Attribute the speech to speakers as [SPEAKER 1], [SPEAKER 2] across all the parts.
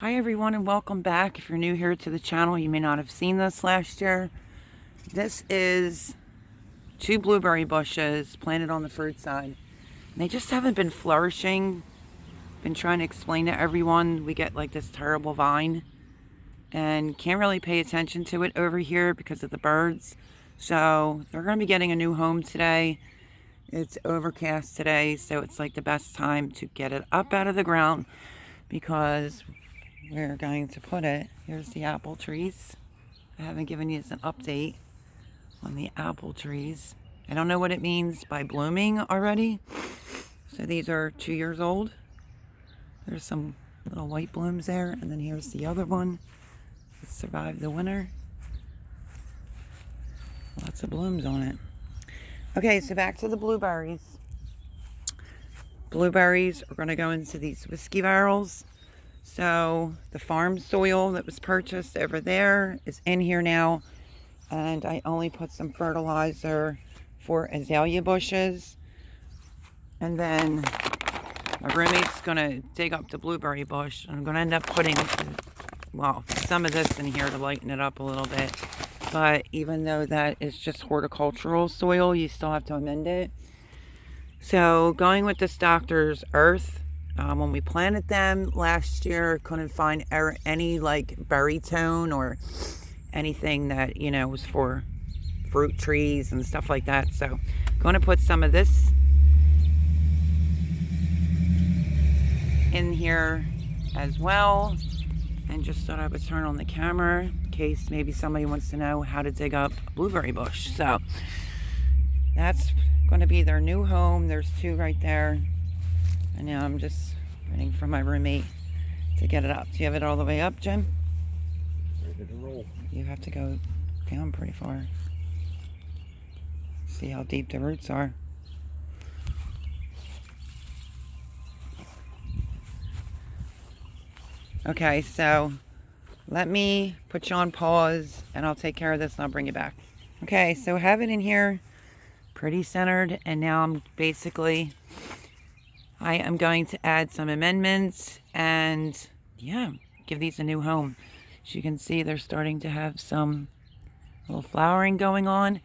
[SPEAKER 1] Hi everyone and welcome back. If you're new here to the channel, you may not have seen this last year. This is 2 blueberry bushes planted on the fruit side. They just haven't been flourishing. Been trying to explain to everyone, we get like this terrible vine and can't really pay attention to it over here because of the birds. So they're going to be getting a new home today. It's overcast today, so it's like the best time to get it up out of the ground because we're going to put it, here's the apple trees. I haven't given you an update on the apple trees. I don't know what it means by blooming already. So these are 2 years old. There's some little white blooms there, and then here's the other one that survived the winter. Lots of blooms on it. Okay, so back to the blueberries. Blueberries are going to go into these whiskey barrels. So the farm soil that was purchased over there is in here now, and I only put some fertilizer for azalea bushes, and then my roommate's gonna dig up the blueberry bush. I'm gonna end up putting, well, some of this in here to lighten it up a little bit, but even though that is just horticultural soil, you still have to amend it. So going with this Doctor's Earth. When we planted them last year, couldn't find any like berry tone or anything that, you know, was for fruit trees and stuff like that. So I'm going to put some of this in here as well. And just thought I would turn on the camera in case maybe somebody wants to know how to dig up a blueberry bush. So that's going to be their new home. There's 2 right there. And now I'm just waiting for my roommate to get it up. Do you have it all the way up, Jim?
[SPEAKER 2] Ready to roll.
[SPEAKER 1] You have to go down pretty far. See how deep the roots are. Okay, so let me put you on pause and I'll take care of this and I'll bring you back. Okay, so I have it in here pretty centered, and now I'm basically I am going to add some amendments and, yeah, give these a new home. As you can see, they're starting to have some little flowering going on,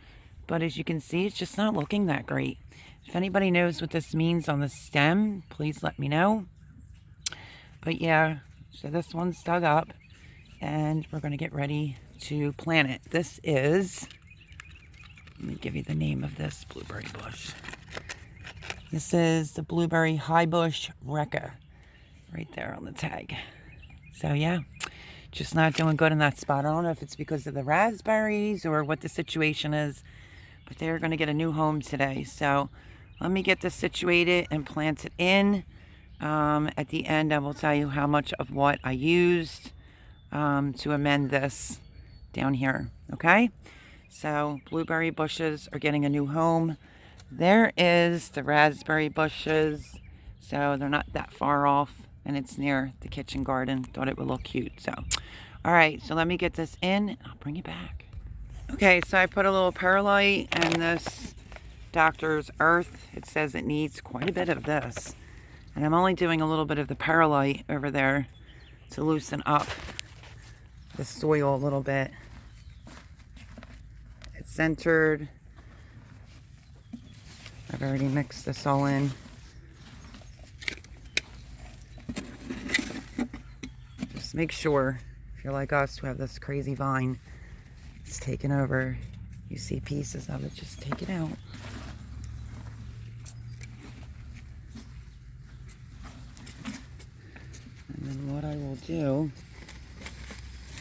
[SPEAKER 1] but as you can see, it's just not looking that great. If anybody knows what this means on the stem, please let me know. But yeah, so this one's dug up, and we're going to get ready to plant it. This is, let me give you the name of this blueberry bush. This is the blueberry high bush Recca, right there on the tag. So yeah, just not doing good in that spot. I don't know if it's because of the raspberries or what the situation is, but they're going to get a new home today. So let me get this situated and plant it in. At the end, I will tell you how much of what I used to amend this down here. Okay, so blueberry bushes are getting a new home. There is the raspberry bushes, so they're not that far off, and it's near the kitchen garden. Thought it would look cute. So all right, so let me get this in and I'll bring it back. Okay, so I put a little perlite and this Doctor's Earth. It says it needs quite a bit of this, and I'm only doing a little bit of the perlite over there to loosen up the soil a little bit. It's centered. I've already mixed this all in. Just make sure, if you're like us who have this crazy vine, it's taken over. You see pieces of it, just take it out. And then what I will do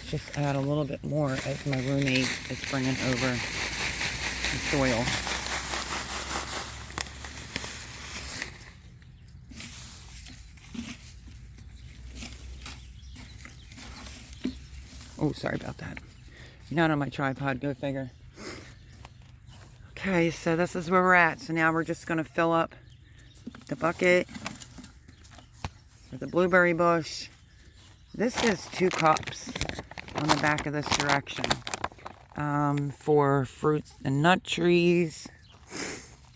[SPEAKER 1] is just add a little bit more as my roommate is bringing over the soil. Oh, sorry about that. You're not on my tripod, go figure. Okay, so this is where we're at. So now we're just going to fill up the bucket with the blueberry bush. This is 2 cups on the back of this direction for fruits and nut trees.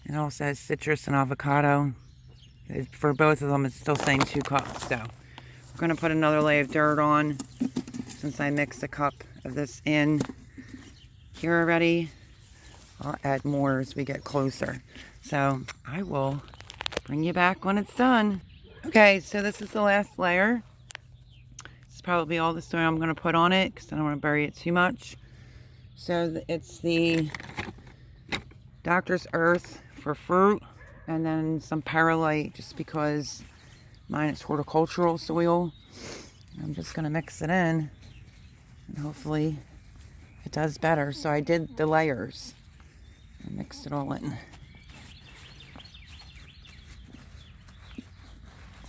[SPEAKER 1] It also has citrus and avocado. For both of them, it's still saying 2 cups. So I'm going to put another layer of dirt on since I mixed a cup of this in here already. I'll add more as we get closer. So I will bring you back when it's done. Okay, so this is the last layer. It's probably all the soil I'm going to put on it because I don't want to bury it too much. So it's the Doctor's Earth for fruit, and then some perlite just because mine is horticultural soil. I'm just going to mix it in and hopefully it does better. So I did the layers and mixed it all in.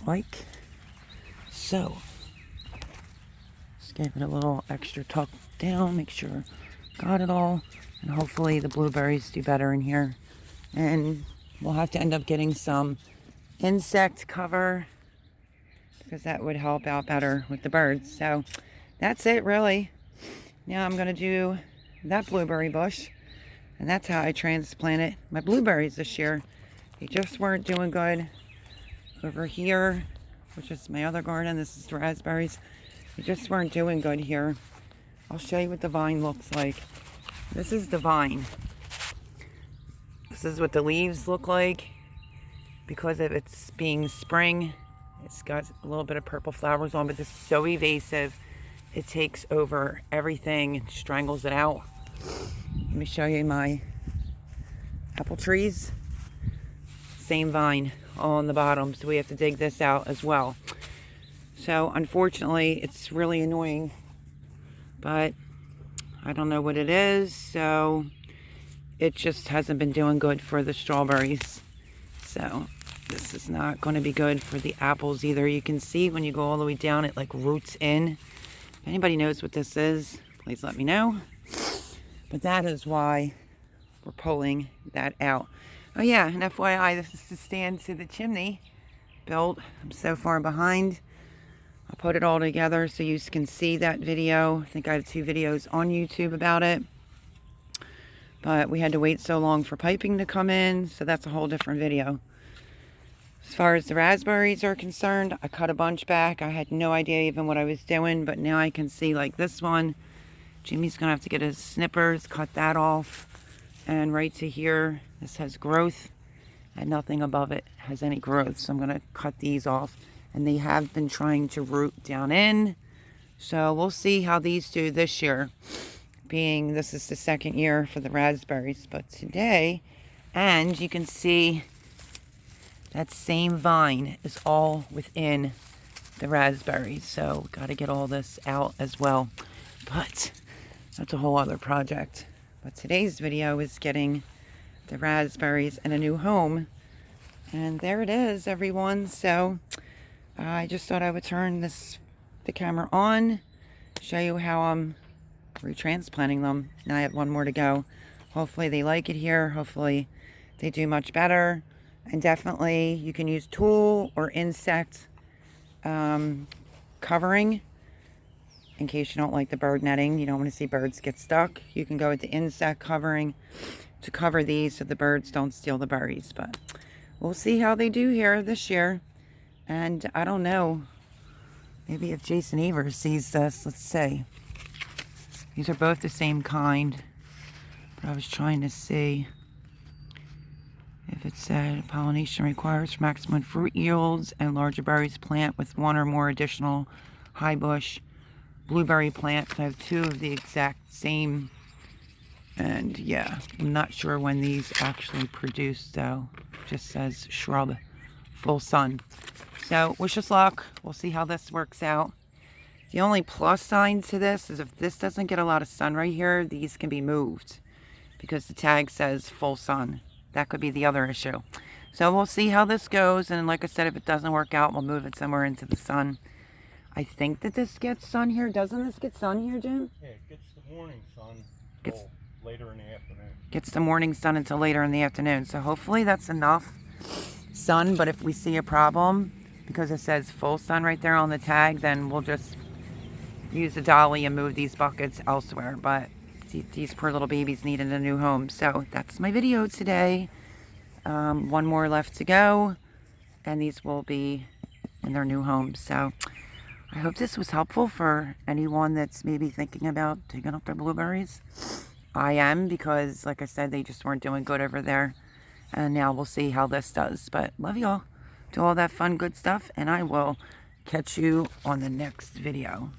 [SPEAKER 1] Like so. Just gave it a little extra tuck down, make sure got it all, and hopefully the blueberries do better in here. And we'll have to end up getting some insect cover because that would help out better with the birds. So that's it really. Now I'm gonna do that blueberry bush, and that's how I transplanted my blueberries this year. They just weren't doing good. Over here, which is my other garden, this is the raspberries. They just weren't doing good here. I'll show you what the vine looks like. This is the vine. This is what the leaves look like. Because of it's being spring, it's got a little bit of purple flowers on, but this is so evasive. It takes over everything and strangles it out. Let me show you my apple trees. Same vine on the bottom, so we have to dig this out as well. So unfortunately it's really annoying, but I don't know what it is, so it just hasn't been doing good for the strawberries. So this is not going to be good for the apples either. You can see when you go all the way down, it like roots in. If anybody knows what this is, please let me know. But that is why we're pulling that out. Oh yeah, and FYI, this is the stand to the chimney built. I'm so far behind. I'll put it all together so you can see that video. I think I have 2 videos on YouTube about it. But we had to wait so long for piping to come in, so that's a whole different video. As far as the raspberries are concerned, I cut a bunch back. I had no idea even what I was doing, but now I can see like this one. Jimmy's gonna have to get his snippers, cut that off. And right to here, this has growth, and nothing above it has any growth. So I'm gonna cut these off. And they have been trying to root down in. So we'll see how these do this year. Being this is the 2nd year for the raspberries. But today, and you can see that same vine is all within the raspberries. So got to get all this out as well. But that's a whole other project. But today's video is getting the raspberries in a new home. And there it is, everyone. So I just thought I would turn the camera on, show you how I'm retransplanting them. Now I have one more to go. Hopefully they like it here. Hopefully they do much better. And definitely you can use tulle or insect covering in case you don't like the bird netting. You don't want to see birds get stuck. You can go with the insect covering to cover these so the birds don't steal the berries. But we'll see how they do here this year. And I don't know, maybe if Jason Evers sees this, let's see. These are both the same kind, but I was trying to see if it said pollination requires for maximum fruit yields and larger berries. Plant with 1 or more additional high bush blueberry plants. I have 2 of the exact same, and yeah, I'm not sure when these actually produce though. It just says shrub, full sun. So wish us luck. We'll see how this works out. The only plus sign to this is if this doesn't get a lot of sun right here, these can be moved because the tag says full sun. That could be the other issue. So we'll see how this goes. And like I said, if it doesn't work out, we'll move it somewhere into the sun. I think that this gets sun here. Doesn't this get sun here, Jim?
[SPEAKER 2] Yeah, it gets the morning sun until later in the afternoon.
[SPEAKER 1] Gets the morning sun until later in the afternoon. So hopefully that's enough sun. But if we see a problem, because it says full sun right there on the tag, then we'll just use the dolly and move these buckets elsewhere. But these poor little babies needed a new home. So that's my video today. One more left to go, and these will be in their new homes. So I hope this was helpful for anyone that's maybe thinking about digging up their blueberries. I am, because like I said, they just weren't doing good over there. And now we'll see how this does. But love y'all. Do all that fun, good stuff. And I will catch you on the next video.